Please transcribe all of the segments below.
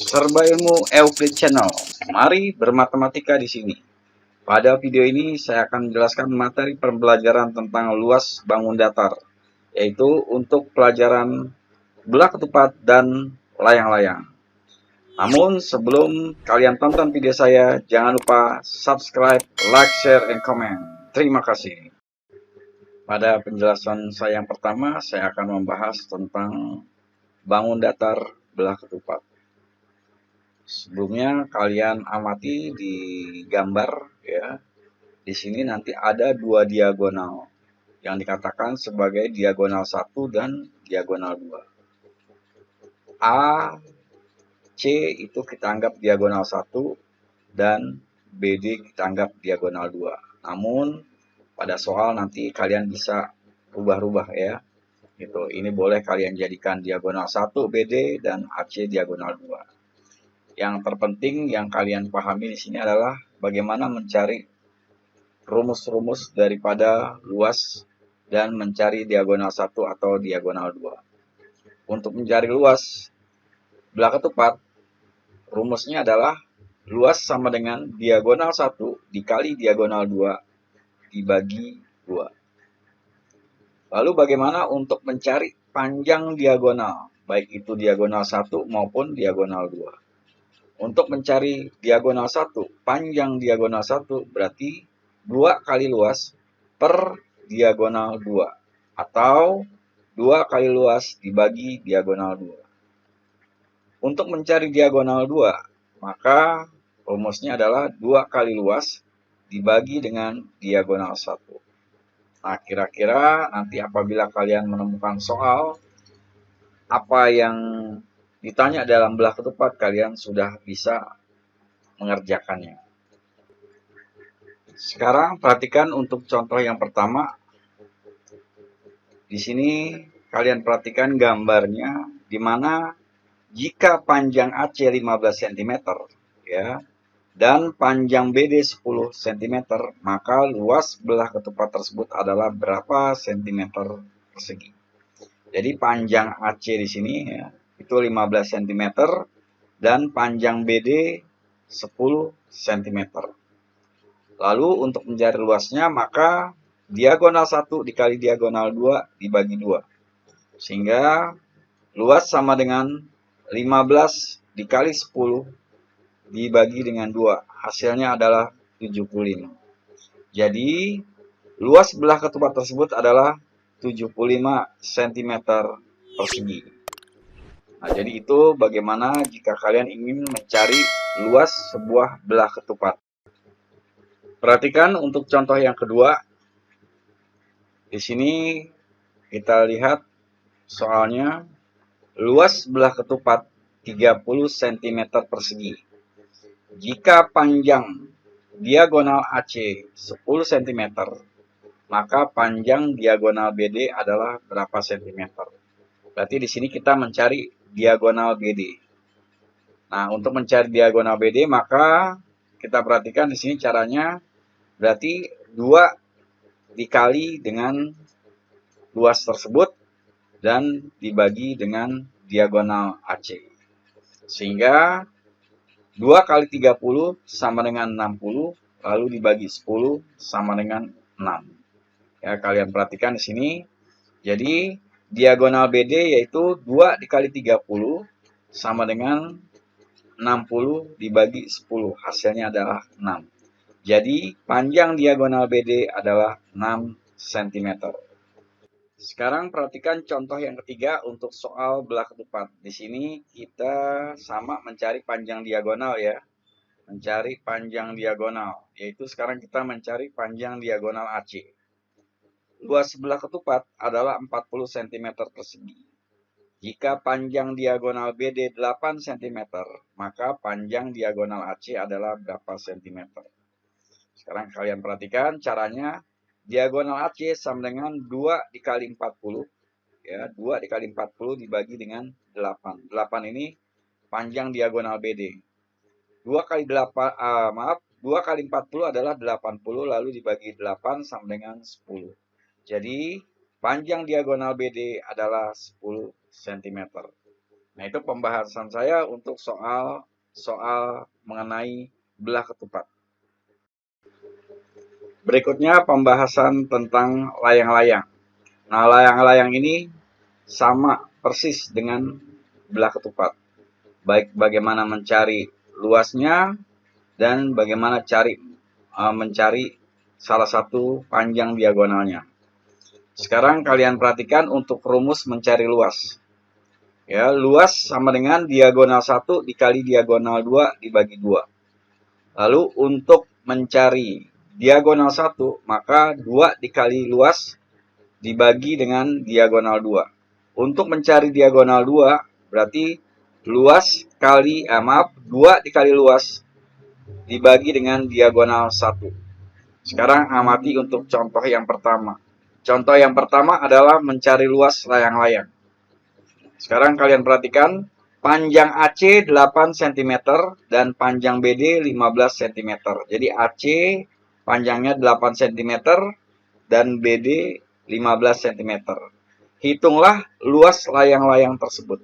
Serba Ilmu Euclid Channel. Mari bermatematika di sini. Pada video ini saya akan menjelaskan materi pembelajaran tentang luas bangun datar, yaitu untuk pelajaran belah ketupat dan layang-layang. Namun sebelum kalian tonton video saya, jangan lupa subscribe, like, share, and comment. Terima kasih. Pada penjelasan saya yang pertama, saya akan membahas tentang bangun datar belah ketupat. Sebelumnya kalian amati di gambar ya. Di sini nanti ada dua diagonal yang dikatakan sebagai diagonal 1 dan diagonal 2. A, C itu kita anggap diagonal 1 dan BD kita anggap diagonal 2. Namun pada soal nanti kalian bisa rubah-rubah ya. Gitu. Ini boleh kalian jadikan diagonal 1 BD dan AC diagonal 2. Yang terpenting yang kalian pahami di sini adalah bagaimana mencari rumus-rumus daripada luas dan mencari diagonal 1 atau diagonal 2. Untuk mencari luas belah ketupat, rumusnya adalah luas sama dengan diagonal 1 dikali diagonal 2 dibagi 2. Lalu bagaimana untuk mencari panjang diagonal, baik itu diagonal 1 maupun diagonal 2. Untuk mencari diagonal 1, panjang diagonal 1 berarti 2 kali luas per diagonal 2. Atau 2 kali luas dibagi diagonal 2. Untuk mencari diagonal 2, maka rumusnya adalah 2 kali luas dibagi dengan diagonal 1. Nah, kira-kira nanti apabila kalian menemukan soal apa yang ditanya dalam belah ketupat, kalian sudah bisa mengerjakannya. Sekarang perhatikan untuk contoh yang pertama. Di sini kalian perhatikan gambarnya di mana jika panjang AC 15 cm ya dan panjang BD 10 cm, maka luas belah ketupat tersebut adalah berapa cm persegi. Jadi panjang AC di sini ya, itu 15 cm dan panjang BD 10 cm. Lalu untuk mencari luasnya maka diagonal 1 dikali diagonal 2 dibagi 2. Sehingga luas sama dengan 15 dikali 10 dibagi dengan 2. Hasilnya adalah 75. Jadi luas belah ketupat tersebut adalah 75 cm persegi. Nah, jadi itu bagaimana jika kalian ingin mencari luas sebuah belah ketupat. Perhatikan untuk contoh yang kedua. Di sini kita lihat soalnya luas belah ketupat 30 cm persegi. Jika panjang diagonal AC 10 cm, maka panjang diagonal BD adalah berapa cm? Berarti di sini kita mencari diagonal BD. Nah, untuk mencari diagonal BD maka kita perhatikan di sini caranya berarti 2 dikali dengan luas tersebut dan dibagi dengan diagonal AC. Sehingga 2 kali 30 sama dengan 60, lalu dibagi 10 sama dengan 6. Ya, kalian perhatikan di sini. Jadi diagonal BD yaitu 2 dikali 30 sama dengan 60 dibagi 10. Hasilnya adalah 6. Jadi panjang diagonal BD adalah 6 cm. Sekarang perhatikan contoh yang ketiga untuk soal belah ketupat. Di sini kita sama mencari panjang diagonal ya. Mencari panjang diagonal. Yaitu sekarang kita mencari panjang diagonal AC. Luas belah ketupat adalah 40 cm persegi. Jika panjang diagonal BD 8 cm, maka panjang diagonal AC adalah berapa cm? Sekarang kalian perhatikan caranya. Diagonal AC sama dengan 2 dikali 40. Ya, 2 dikali 40 dibagi dengan 8. 8 ini panjang diagonal BD. 2 kali 2 kali 40 adalah 80, lalu dibagi 8 sama dengan 10. Jadi panjang diagonal BD adalah 10 cm. Nah, itu pembahasan saya untuk soal mengenai belah ketupat. Berikutnya pembahasan tentang layang-layang. Nah, layang-layang ini sama persis dengan belah ketupat. Baik bagaimana mencari luasnya dan bagaimana mencari salah satu panjang diagonalnya. Sekarang kalian perhatikan untuk rumus mencari luas. Ya, luas sama dengan diagonal 1 dikali diagonal 2 dibagi 2. Lalu untuk mencari diagonal 1, maka 2 dikali luas dibagi dengan diagonal 2. Untuk mencari diagonal 2, berarti luas kali, 2 dikali luas dibagi dengan diagonal 1. Sekarang amati untuk contoh yang pertama. Contoh yang pertama adalah mencari luas layang-layang. Sekarang kalian perhatikan, panjang AC 8 cm dan panjang BD 15 cm. Jadi AC panjangnya 8 cm dan BD 15 cm. Hitunglah luas layang-layang tersebut.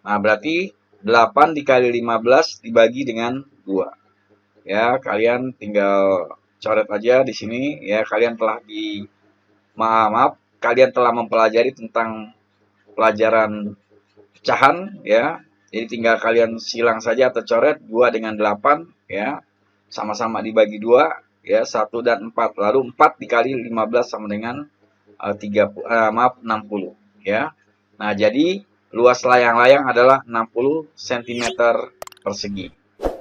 Nah, berarti 8 dikali 15 dibagi dengan 2. Ya, kalian tinggal coret aja di sini. Ya, kalian telah kalian telah mempelajari tentang pelajaran pecahan, ya. Jadi tinggal kalian silang saja atau coret 2 dengan 8, ya. Sama-sama dibagi 2, ya, 1 dan 4. Lalu 4 dikali 15 sama dengan 60, ya. Nah, jadi luas layang-layang adalah 60 cm persegi.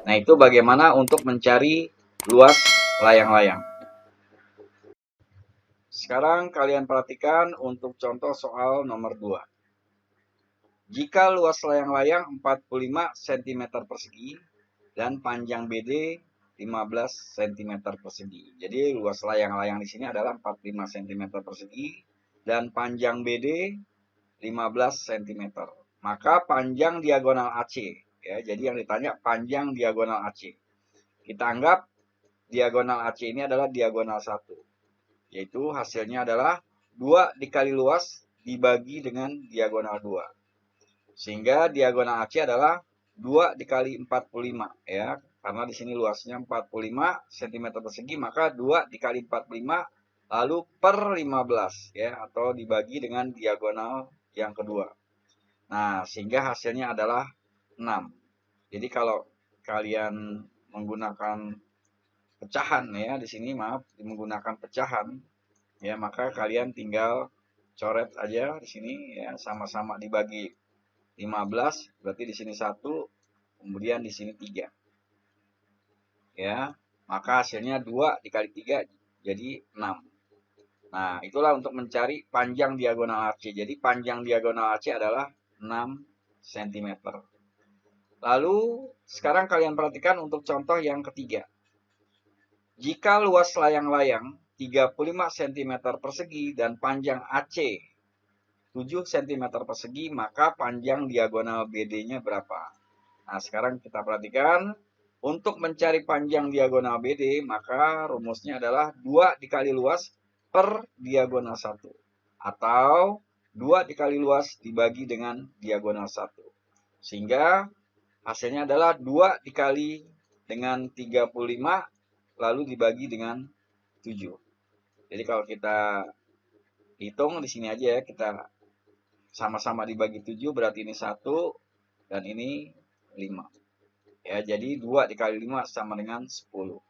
Nah, itu bagaimana untuk mencari luas layang-layang. Sekarang kalian perhatikan untuk contoh soal nomor 2. Jika luas layang-layang 45 cm persegi dan panjang BD 15 cm persegi. Jadi luas layang-layang di sini adalah 45 cm persegi dan panjang BD 15 cm. Maka panjang diagonal AC, ya. Jadi yang ditanya panjang diagonal AC. Kita anggap diagonal AC ini adalah diagonal 1. Yaitu hasilnya adalah 2 dikali luas dibagi dengan diagonal 2. Sehingga diagonal AC adalah 2 dikali 45, ya. Karena di sini luasnya 45 cm persegi, maka 2 dikali 45 lalu per 15, ya, atau dibagi dengan diagonal yang kedua. Nah, sehingga hasilnya adalah 6. Jadi kalau kalian menggunakan pecahan, ya, di sini menggunakan pecahan, ya, maka kalian tinggal coret aja di sini, ya, sama-sama dibagi 15, berarti di sini 1, kemudian di sini 3. Ya, maka hasilnya 2 dikali 3 jadi 6. Nah, itulah untuk mencari panjang diagonal AC. Jadi panjang diagonal AC adalah 6 cm. Lalu, sekarang kalian perhatikan untuk contoh yang ketiga. Jika luas layang-layang 35 cm persegi dan panjang AC 7 cm persegi, maka panjang diagonal BD-nya berapa? Nah, sekarang kita perhatikan. Untuk mencari panjang diagonal BD, maka rumusnya adalah 2 dikali luas per diagonal 1. Atau 2 dikali luas dibagi dengan diagonal 1. Sehingga hasilnya adalah 2 dikali dengan 35, lalu dibagi dengan 7. Jadi kalau kita hitung di sini aja ya, kita sama-sama dibagi 7, berarti ini 1 dan ini 5. Ya, jadi 2 dikali 5 sama dengan 10.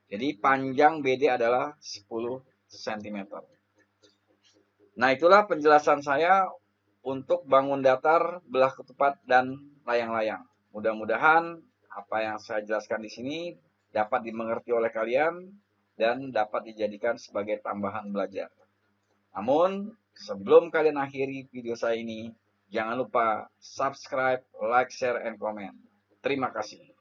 Jadi panjang BD adalah 10 cm. Nah, itulah penjelasan saya untuk bangun datar, belah ketupat, dan layang-layang. Mudah-mudahan apa yang saya jelaskan di sini dapat dimengerti oleh kalian dan dapat dijadikan sebagai tambahan belajar. Namun, sebelum kalian akhiri video saya ini, jangan lupa subscribe, like, share, and comment. Terima kasih.